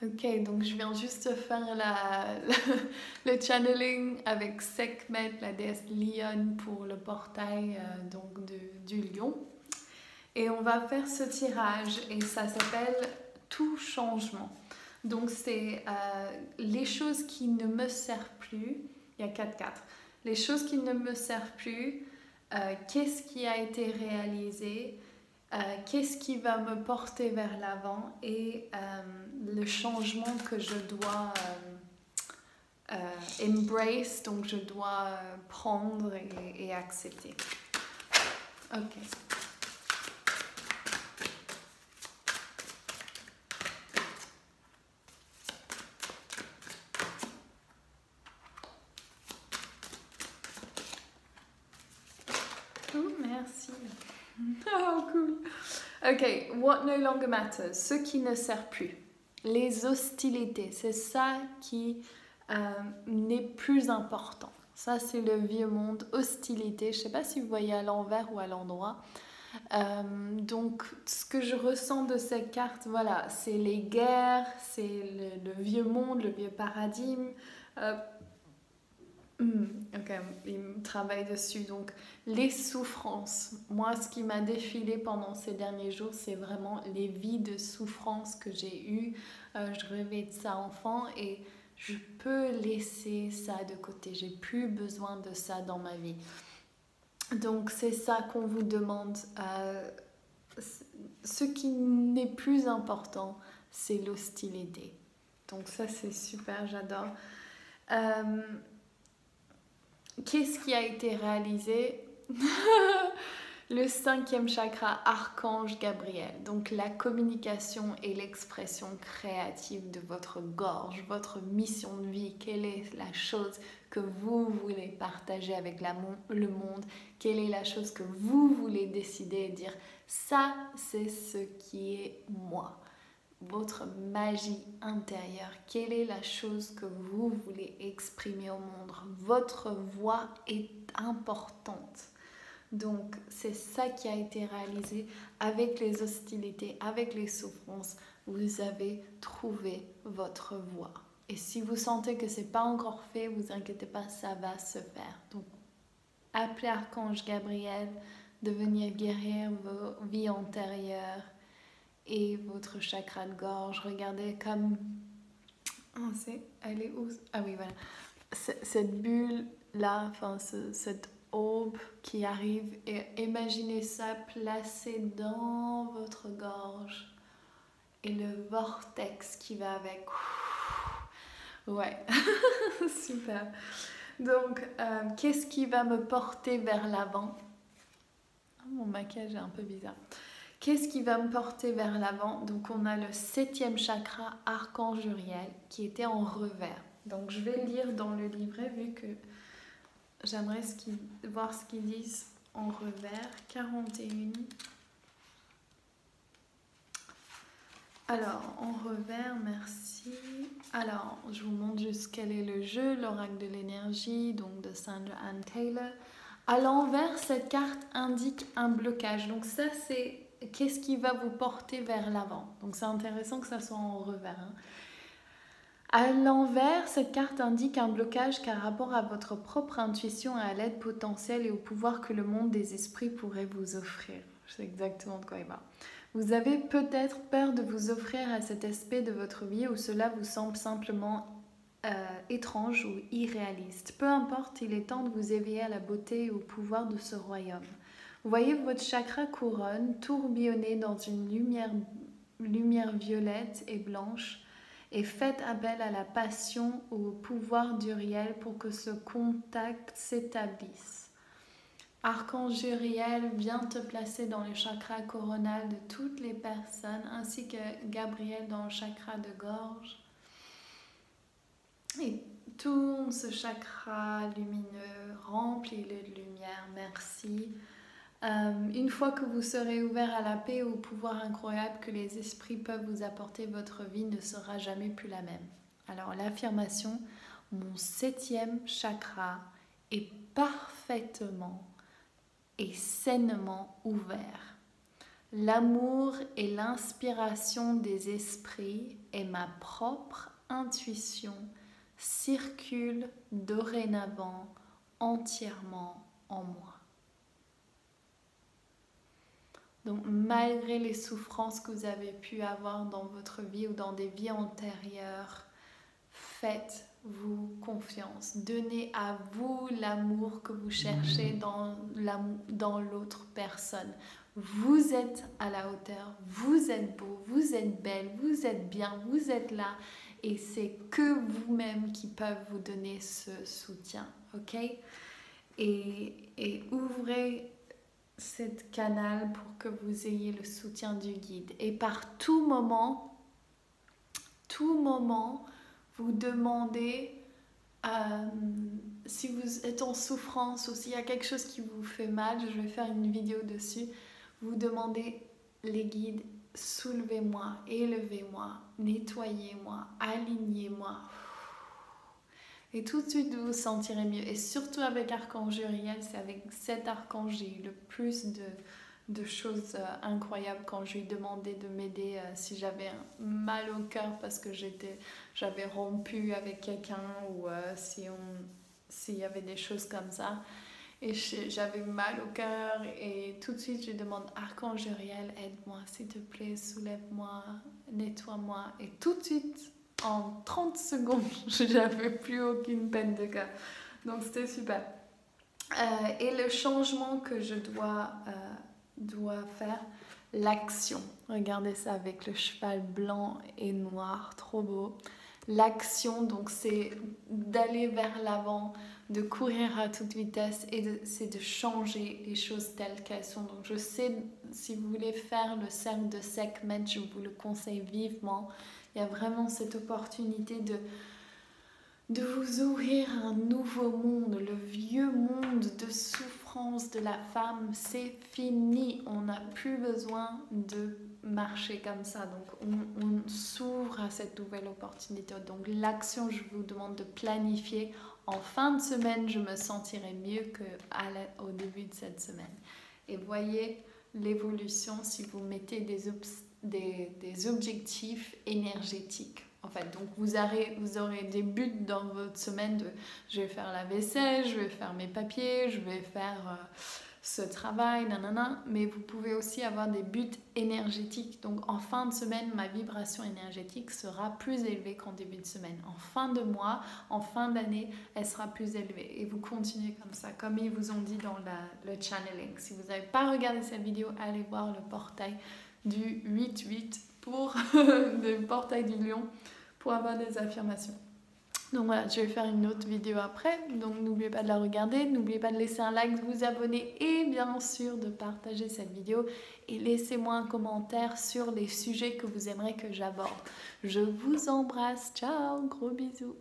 Ok, donc je viens juste de faire le channeling avec Sekhmet, la déesse Lyon, pour le portail donc du lion. Et on va faire ce tirage et ça s'appelle Tout changement. Donc c'est les choses qui ne me servent plus. Il y a 4 cartes. Les choses qui ne me servent plus, qu'est-ce qui a été réalisé, qu'est-ce qui va me porter vers l'avant et le changement que je dois embrace, donc je dois prendre et accepter. Ok. Oh, merci. Oh, cool. Ok, what no longer matters, ce qui ne sert plus. Les hostilités, c'est ça qui n'est plus important. Ça, c'est le vieux monde, hostilité. Je ne sais pas si vous voyez à l'envers ou à l'endroit. Donc, ce que je ressens de cette carte, voilà, c'est les guerres, c'est le vieux monde, le vieux paradigme. Ok, il travaille dessus. Donc, les souffrances. Moi, ce qui m'a défilé pendant ces derniers jours, c'est vraiment les vies de souffrance que j'ai eues. Je rêvais de ça enfant et je peux laisser ça de côté. J'ai plus besoin de ça dans ma vie. Donc, c'est ça qu'on vous demande. Ce qui n'est plus important, c'est l'hostilité. Donc, ça, c'est super, j'adore. Qu'est-ce qui a été réalisé? Le 5e chakra, Archange Gabriel. Donc la communication et l'expression créative de votre gorge, votre mission de vie. Quelle est la chose que vous voulez partager avec le monde? Quelle est la chose que vous voulez décider et dire ça, c'est ce qui est moi? Votre magie intérieure, quelle est la chose que vous voulez exprimer au monde? Votre voix est importante. Donc c'est ça qui a été réalisé avec les hostilités, avec les souffrances. Vous avez trouvé votre voix. Et si vous sentez que ce n'est pas encore fait, vous inquiétez pas, ça va se faire. Donc appelez Archange Gabriel de venir guérir vos vies antérieures et votre chakra de gorge. Regardez comme... Oh, elle est où? Ah oui, voilà. Cette bulle là, enfin cette aube qui arrive, et imaginez ça placé dans votre gorge et le vortex qui va avec. Ouais, super. Donc, qu'est-ce qui va me porter vers l'avant? Mon maquillage est un peu bizarre. Qu'est-ce qui va me porter vers l'avant? Donc on a le 7e chakra, Archange Uriel, qui était en revers. Donc je vais lire dans le livret vu que j'aimerais voir ce qu'ils disent en revers. 41. Alors en revers, merci. Alors je vous montre juste quel est le jeu, l'oracle de l'énergie, donc de Sandra Anne Taylor. À l'envers, cette carte indique un blocage. Donc ça c'est... Qu'est-ce qui va vous porter vers l'avant? Donc c'est intéressant que ça soit en revers. Hein. À l'envers, cette carte indique un blocage qui a rapport à votre propre intuition et à l'aide potentielle et au pouvoir que le monde des esprits pourrait vous offrir. Je sais exactement de quoi il parle. Vous avez peut-être peur de vous offrir à cet aspect de votre vie où cela vous semble simplement étrange ou irréaliste. Peu importe, il est temps de vous éveiller à la beauté et au pouvoir de ce royaume. Vous voyez votre chakra couronne tourbillonner dans une lumière violette et blanche et faites appel à la passion ou au pouvoir d'Uriel pour que ce contact s'établisse. Archange Uriel vient te placer dans le chakra coronal de toutes les personnes ainsi que Gabriel dans le chakra de gorge. Et tourne ce chakra lumineux, remplis-le de lumière, merci. Une fois que vous serez ouvert à la paix et au pouvoir incroyable que les esprits peuvent vous apporter, votre vie ne sera jamais plus la même. Alors l'affirmation, mon 7e chakra est parfaitement et sainement ouvert. L'amour est l'inspiration des esprits et ma propre intuition circule dorénavant entièrement en moi. Donc malgré les souffrances que vous avez pu avoir dans votre vie ou dans des vies antérieures, faites-vous confiance. Donnez à vous l'amour que vous cherchez dans l'autre personne. Vous êtes à la hauteur, vous êtes beau, vous êtes belle, vous êtes bien, vous êtes là. Et c'est que vous-même qui peuvent vous donner ce soutien, ok? Et ouvrez cette canal pour que vous ayez le soutien du guide. Et par tout moment, vous demandez si vous êtes en souffrance ou s'il y a quelque chose qui vous fait mal, je vais faire une vidéo dessus, vous demandez les guides, soulevez-moi, élevez-moi, nettoyez-moi, alignez-moi. Et tout de suite, vous vous sentirez mieux. Et surtout avec Archange Uriel, c'est avec cet archange j'ai eu le plus de choses incroyables quand je lui demandais de m'aider si j'avais mal au cœur parce que j'avais rompu avec quelqu'un ou s'il y avait des choses comme ça. Et j'avais mal au cœur et tout de suite je demande Archange Uriel, aide-moi s'il te plaît, soulève-moi, nettoie-moi. Et tout de suite, en 30 secondes, je n'avais plus aucune peine de cœur. Donc c'était super. Et le changement que je dois faire, l'action. Regardez ça avec le cheval blanc et noir, trop beau. L'action, donc c'est d'aller vers l'avant, de courir à toute vitesse et c'est de changer les choses telles qu'elles sont. Donc je sais, si vous voulez faire le cercle de Sekhmet, je vous le conseille vivement. Il y a vraiment cette opportunité de vous ouvrir à un nouveau monde. Le vieux monde de souffrance de la femme, c'est fini. On n'a plus besoin de marcher comme ça. Donc on s'ouvre à cette nouvelle opportunité. Donc l'action, je vous demande de planifier. En fin de semaine, je me sentirai mieux qu'au début de cette semaine. Et voyez l'évolution si vous mettez des objectifs énergétiques. En fait, donc vous aurez des buts dans votre semaine de je vais faire la vaisselle, je vais faire mes papiers, je vais faire ce travail, nanana. Mais vous pouvez aussi avoir des buts énergétiques. Donc en fin de semaine, ma vibration énergétique sera plus élevée qu'en début de semaine. En fin de mois, en fin d'année, elle sera plus élevée. Et vous continuez comme ça, comme ils vous ont dit dans le channeling. Si vous n'avez pas regardé cette vidéo, allez voir le portail du 8-8 pour le portail du lion pour avoir des affirmations. Donc voilà, je vais faire une autre vidéo après, donc n'oubliez pas de la regarder, n'oubliez pas de laisser un like, de vous abonner et bien sûr de partager cette vidéo et laissez-moi un commentaire sur les sujets que vous aimeriez que j'aborde. Je vous embrasse, ciao, gros bisous.